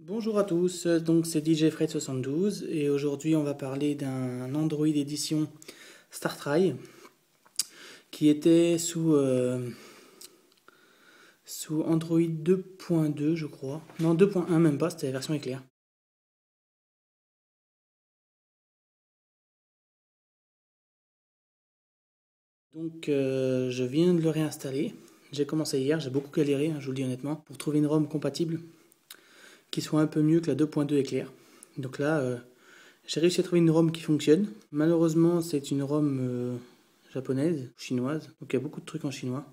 Bonjour à tous, donc c'est DJ Fred72 et aujourd'hui on va parler d'un Android édition StarTry qui était sous Android 2.2 je crois. Non 2.1 même pas, c'était la version éclair. Donc je viens de le réinstaller. J'ai commencé hier, j'ai beaucoup galéré, je vous le dis honnêtement, pour trouver une ROM compatible qui soit un peu mieux que la 2.2 éclair. Donc là, j'ai réussi à trouver une ROM qui fonctionne. Malheureusement, c'est une ROM japonaise, chinoise. Donc il y a beaucoup de trucs en chinois.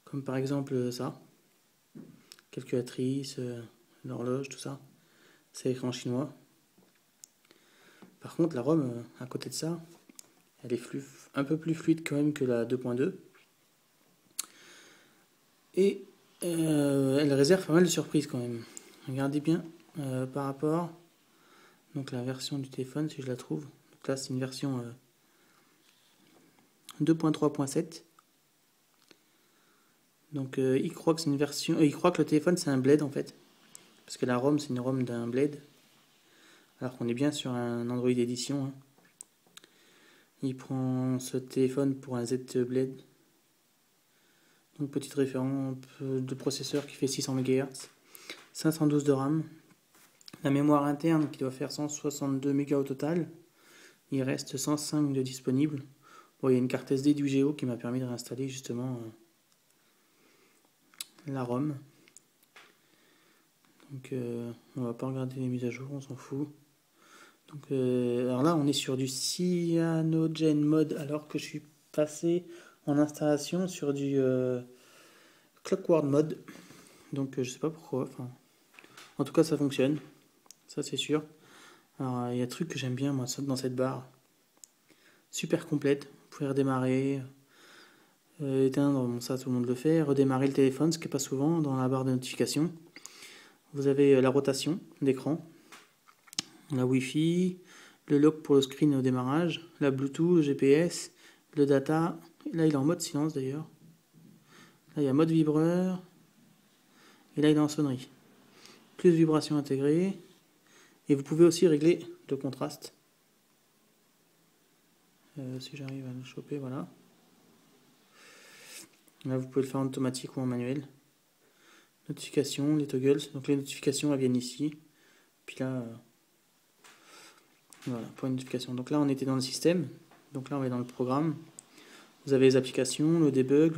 Comme par exemple ça. Calculatrice, l'horloge, tout ça. C'est écrit en chinois. Par contre, la ROM, à côté de ça, elle est un peu plus fluide quand même que la 2.2. Et elle réserve pas mal de surprises quand même. Regardez bien par rapport. Donc la version du téléphone, si je la trouve. Donc là, c'est une version 2.3.7. Donc il croit que c'est une version. Il croit que le téléphone c'est un Blade en fait. Parce que la ROM c'est une ROM d'un Blade. Alors qu'on est bien sur un Android édition. Hein. Il prend ce téléphone pour un Z Blade. Donc petite référence de processeur qui fait 600 MHz. 512 de RAM. La mémoire interne qui doit faire 162 MB au total. Il reste 105 de disponible. Bon, il y a une carte SD du Géo qui m'a permis de réinstaller justement la ROM. Donc on va pas regarder les mises à jour, on s'en fout. Donc alors là on est sur du Cyanogen mode alors que je suis passé en installation sur du Clockwork mode. Donc je sais pas pourquoi. Enfin, en tout cas ça fonctionne, ça c'est sûr. Alors il y a un truc que j'aime bien moi dans cette barre, super complète. Vous pouvez redémarrer, éteindre, bon ça tout le monde le fait, redémarrer le téléphone, ce qui n'est pas souvent dans la barre de notification. Vous avez la rotation d'écran, la Wi-Fi, le lock pour le screen au démarrage, la Bluetooth, le GPS, le data. Là, il est en mode silence d'ailleurs. Là, il y a mode vibreur. Et là, il est en sonnerie. Plus de vibrations intégrées. Et vous pouvez aussi régler le contraste. Si j'arrive à le choper, voilà. Là, vous pouvez le faire en automatique ou en manuel. Notifications, les toggles. Donc, les notifications, elles viennent ici. Puis là, voilà, pour une notification. Donc là, on était dans le système. Donc là, on est dans le programme. Vous avez les applications, le debug,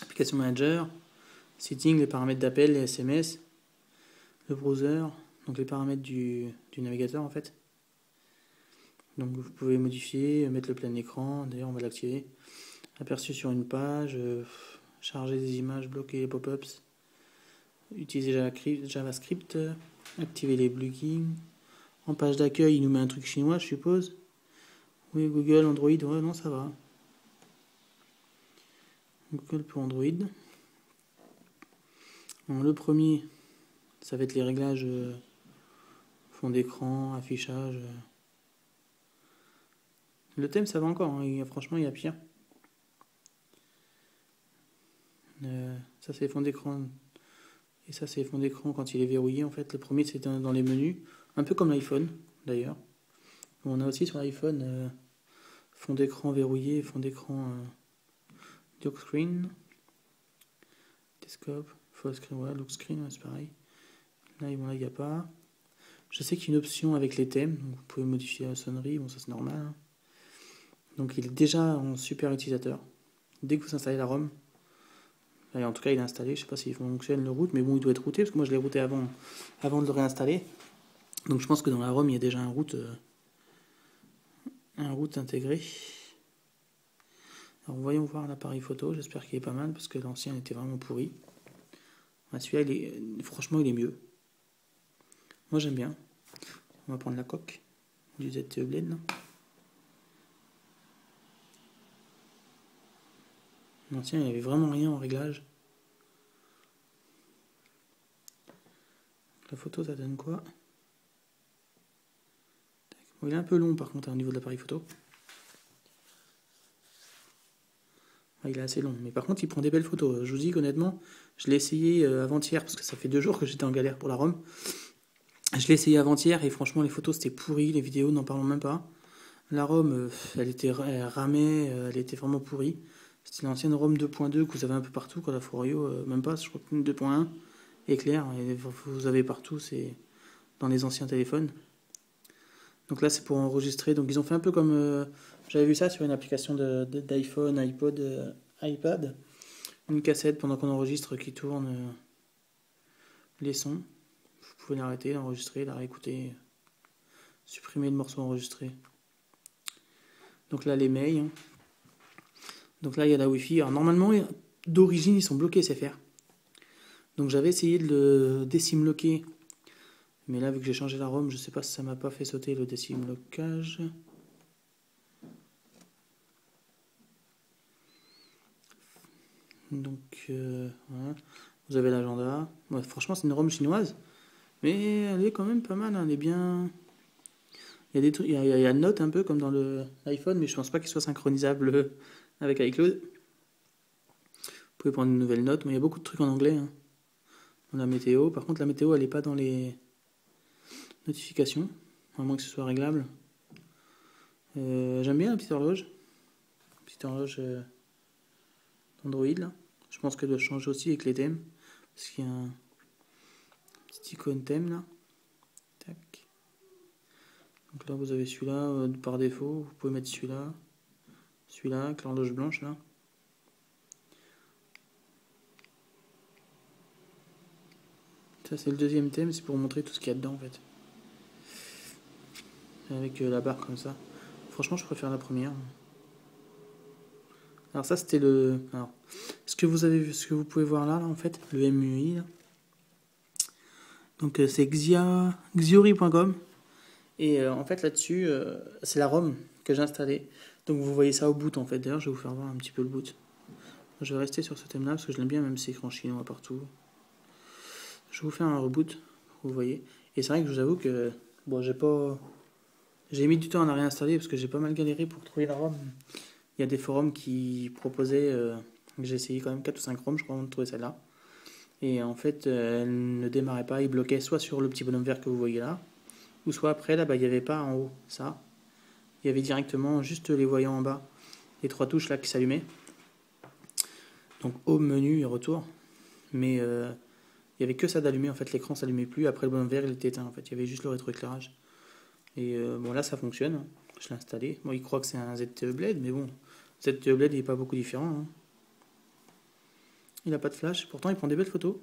application manager, setting, les paramètres d'appel, les SMS, le browser, donc les paramètres du navigateur en fait. Donc vous pouvez modifier, mettre le plein écran, d'ailleurs on va l'activer. Aperçu sur une page, charger des images, bloquer les pop-ups, utiliser JavaScript, activer les plugins. En page d'accueil, il nous met un truc chinois, je suppose. Oui, Google, Android, ouais, non, ça va. Google pour Android. Bon, le premier, ça va être les réglages fond d'écran, affichage. Le thème, ça va encore, hein. Franchement, il y a pire. Ça, c'est les fonds d'écran. Et ça, c'est les fonds d'écran quand il est verrouillé. En fait, le premier, c'est dans les menus. Un peu comme l'iPhone, d'ailleurs. On a aussi sur l'iPhone fond d'écran verrouillé, fond d'écran lock screen, desktop, full screen, ouais, lock screen, ouais, c'est pareil. Là, bon, là, il n'y a pas. Je sais qu'il y a une option avec les thèmes, donc vous pouvez modifier la sonnerie, bon, ça c'est normal. Hein. Donc, il est déjà en super utilisateur. Dès que vous installez la ROM, en tout cas, il est installé. Je ne sais pas s'il fonctionne le route, mais bon, il doit être routé parce que moi je l'ai routé avant de le réinstaller. Donc je pense que dans la ROM, il y a déjà un route intégré. Alors voyons voir l'appareil photo. J'espère qu'il est pas mal parce que l'ancien était vraiment pourri. Celui-là, franchement, il est mieux. Moi, j'aime bien. On va prendre la coque du Z Blade. L'ancien, il n'y avait vraiment rien en réglage. La photo, ça donne quoi? Bon, il est un peu long par contre au niveau de l'appareil photo. Ah, il est assez long. Mais par contre, il prend des belles photos. Je vous dis qu'honnêtement, je l'ai essayé avant-hier, parce que ça fait 2 jours que j'étais en galère pour la ROM. Je l'ai essayé avant-hier, et franchement, les photos, c'était pourri. Les vidéos, n'en parlons même pas. La ROM, elle ramait, elle était vraiment pourrie. C'était l'ancienne ROM 2.2 que vous avez un peu partout, quoi, la Forio, même pas, je crois que 2.1 est clair, et vous avez partout, c'est dans les anciens téléphones. Donc là, c'est pour enregistrer. Donc ils ont fait un peu comme, j'avais vu ça sur une application d'iPhone, iPod, iPad, une cassette pendant qu'on enregistre qui tourne les sons. Vous pouvez l'arrêter, l'enregistrer, la réécouter, supprimer le morceau enregistré. Donc là, les mails, hein. Donc là, il y a la Wi-Fi. Alors normalement, d'origine, ils sont bloqués SFR. Donc j'avais essayé de le décimloquer. Mais là, vu que j'ai changé la ROM, je sais pas si ça m'a pas fait sauter le décimlocage. Donc voilà. Vous avez l'agenda. Ouais, franchement, c'est une ROM chinoise. Mais elle est quand même pas mal. Hein. Elle est bien. Il y a des trucs, il y a une note un peu comme dans l'iPhone, mais je pense pas qu'il soit synchronisable avec iCloud. Vous pouvez prendre une nouvelle note, mais il y a beaucoup de trucs en anglais. Hein. Dans la météo. Par contre, la météo, elle n'est pas dans les notifications, à moins que ce soit réglable. J'aime bien la petite horloge. Petite horloge d'Android, là. Je pense qu'elle doit changer aussi avec les thèmes. Parce qu'il y a un petit icône thème, là. Tac. Donc là, vous avez celui-là par défaut. Vous pouvez mettre celui-là. Celui-là, avec l'horloge blanche, là. Ça, c'est le deuxième thème, c'est pour vous montrer tout ce qu'il y a dedans, en fait. Avec la barre comme ça. Franchement, je préfère la première. Alors ça, c'était le... Alors, ce que vous avez vu, ce que vous pouvez voir là, en fait, le MUI, là. Donc c'est xiori.com. Et en fait, là-dessus, c'est la ROM que j'ai installée. Donc vous voyez ça au boot, en fait. D'ailleurs, je vais vous faire voir un petit peu le boot. Je vais rester sur ce thème-là, parce que je l'aime bien, même si c'est écran chinois partout. Je vais vous faire un reboot, vous voyez. Et c'est vrai que je vous avoue que... Bon, j'ai mis du temps à la réinstaller, parce que j'ai pas mal galéré pour trouver la ROM. Il y a des forums qui proposaient... j'ai essayé quand même 4 ou 5 ROM, je crois, avant de trouver celle-là. Et en fait, elle ne démarrait pas, il bloquait soit sur le petit bonhomme vert que vous voyez là, ou soit après, là, il n'y avait pas en haut, ça. Il y avait directement juste les voyants en bas, les 3 touches là qui s'allumaient. Donc home, menu et retour. Mais il n'y avait que ça d'allumer, en fait, l'écran ne s'allumait plus. Après, le bonhomme vert, il était éteint, en fait. Il y avait juste le rétroéclairage. Et bon, là, ça fonctionne. Je l'ai installé. Bon, il croit que c'est un ZTE Blade, mais bon, ZTE Blade, il n'est pas beaucoup différent. Hein. Il n'a pas de flash. Pourtant, il prend des belles photos.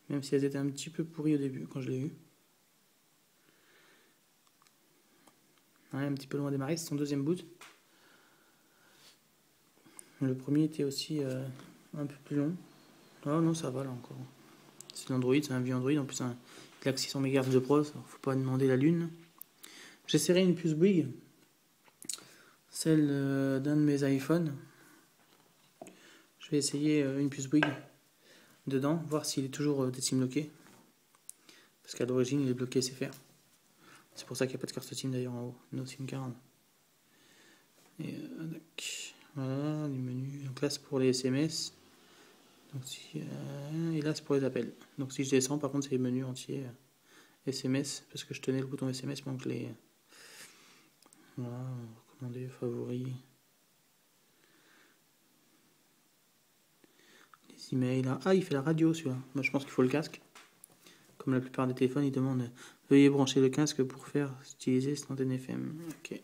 Même si elles étaient un petit peu pourries au début, quand je l'ai eu. Ouais, un petit peu loin à démarrer, c'est son deuxième boot. Le premier était aussi un peu plus long. Oh non, ça va là encore. C'est l'Android, c'est un vieux Android. En plus, il a que 600 MHz de pros, faut pas demander la lune. J'essaierai une puce Bouygues, celle d'un de mes iPhones. Je vais essayer une puce Bouygues dedans, voir s'il est toujours décimloqué. Parce qu'à l'origine, il est bloqué SFR. C'est pour ça qu'il n'y a pas de carte SIM d'ailleurs en haut. No SIM card. Et voilà, les menus. Donc là, c'est pour les SMS. Donc et là, c'est pour les appels. Donc si je descends, par contre, c'est les menus entiers SMS. Parce que je tenais le bouton SMS pendant que les. Voilà, recommander, favoris. Les emails. Là. Ah, il fait la radio celui-là. Moi, je pense qu'il faut le casque. Comme la plupart des téléphones, ils demandent veuillez brancher le casque pour faire utiliser cette antenne FM. Ok.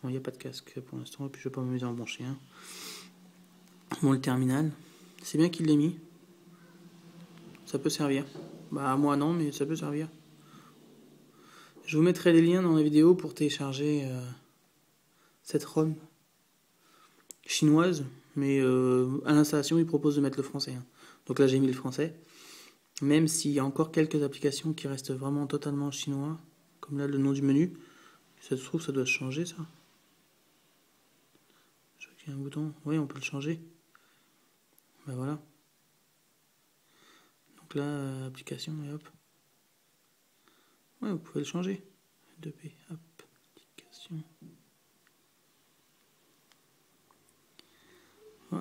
Bon, il n'y a pas de casque pour l'instant, et puis je ne vais pas m'amuser à en brancher un. Bon, le terminal, c'est bien qu'il l'ait mis. Ça peut servir. Bah, moi non, mais ça peut servir. Je vous mettrai les liens dans la vidéo pour télécharger cette ROM chinoise, mais à l'installation, ils proposent de mettre le français. Hein. Donc là, j'ai mis le français. Même s'il y a encore quelques applications qui restent vraiment totalement chinois, comme là, le nom du menu. Ça se trouve, ça doit changer, ça. Je vois qu'il y a un bouton. Oui, on peut le changer. Ben voilà. Donc là, application, et hop. Ouais, vous pouvez le changer. 2P, hop, application.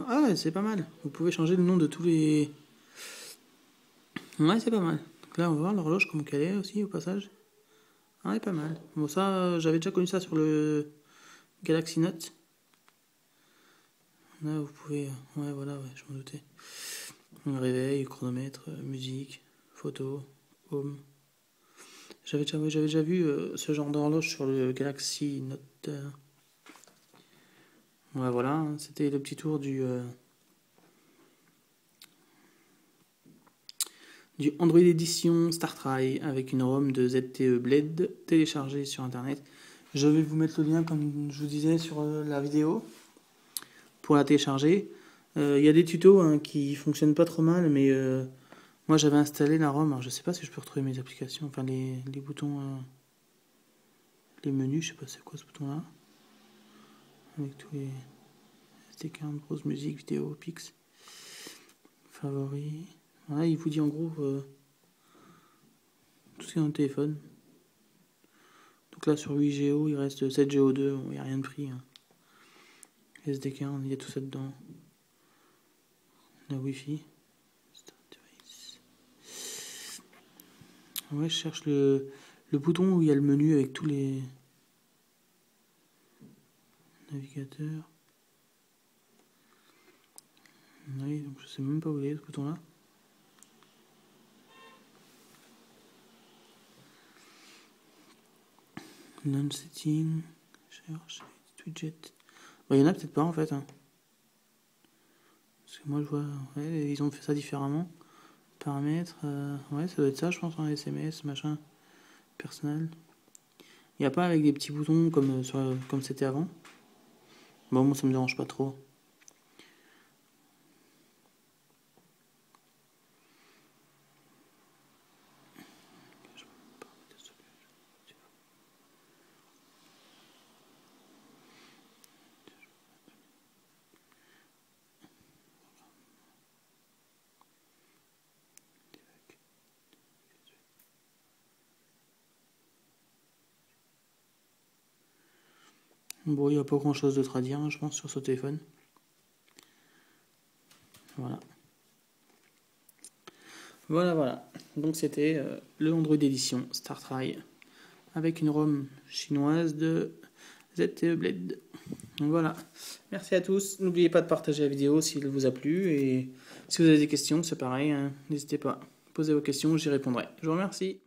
Ah ouais, c'est pas mal. Vous pouvez changer le nom de tous les... Ouais, c'est pas mal. Donc là, on va voir l'horloge, comment qu'elle est aussi, au passage. Ah ouais, pas mal. Bon, ça, j'avais déjà connu ça sur le Galaxy Note. Là, vous pouvez... Ouais, voilà, ouais, je m'en doutais. Réveil, chronomètre, musique, photo, home. J'avais déjà vu ce genre d'horloge sur le Galaxy Note. Ouais, voilà, hein, c'était le petit tour du Android Edition StarTry avec une ROM de ZTE Blade téléchargée sur internet. Je vais vous mettre le lien, comme je vous disais, sur la vidéo pour la télécharger. Il y a des tutos hein, qui fonctionnent pas trop mal, mais moi j'avais installé la ROM. Alors, je sais pas si je peux retrouver mes applications, enfin les boutons, les menus, je sais pas c'est quoi ce bouton là. Avec tous les SD-card, pause, musique, vidéo, pix, favoris. Voilà, il vous dit en gros tout ce qui est dans le téléphone. Donc là sur 8Go, il reste 7Go2, il n'y a rien de pris. Hein. SD-card, il y a tout ça dedans. La Wi-Fi. Ouais, je cherche le bouton où il y a le menu avec tous les navigateurs. Oui, donc je sais même pas où il est ce bouton là. Non-setting, cherche, widget. Bah, il y en a peut-être pas en fait. Hein. Parce que moi je vois, ouais, ils ont fait ça différemment. Paramètres, ouais, ça doit être ça, je pense, en SMS, machin, personnel. Il n'y a pas avec des petits boutons comme, comme c'était avant. Bon, moi ça me dérange pas trop. Bon, il n'y a pas grand chose d'autre à dire, hein, je pense, sur ce téléphone. Voilà. Voilà. Donc c'était le Android Edition StarTry avec une ROM chinoise de ZTE Blade. Donc voilà. Merci à tous. N'oubliez pas de partager la vidéo s'il vous a plu. Et si vous avez des questions, c'est pareil. Hein, n'hésitez pas. Posez vos questions, j'y répondrai. Je vous remercie.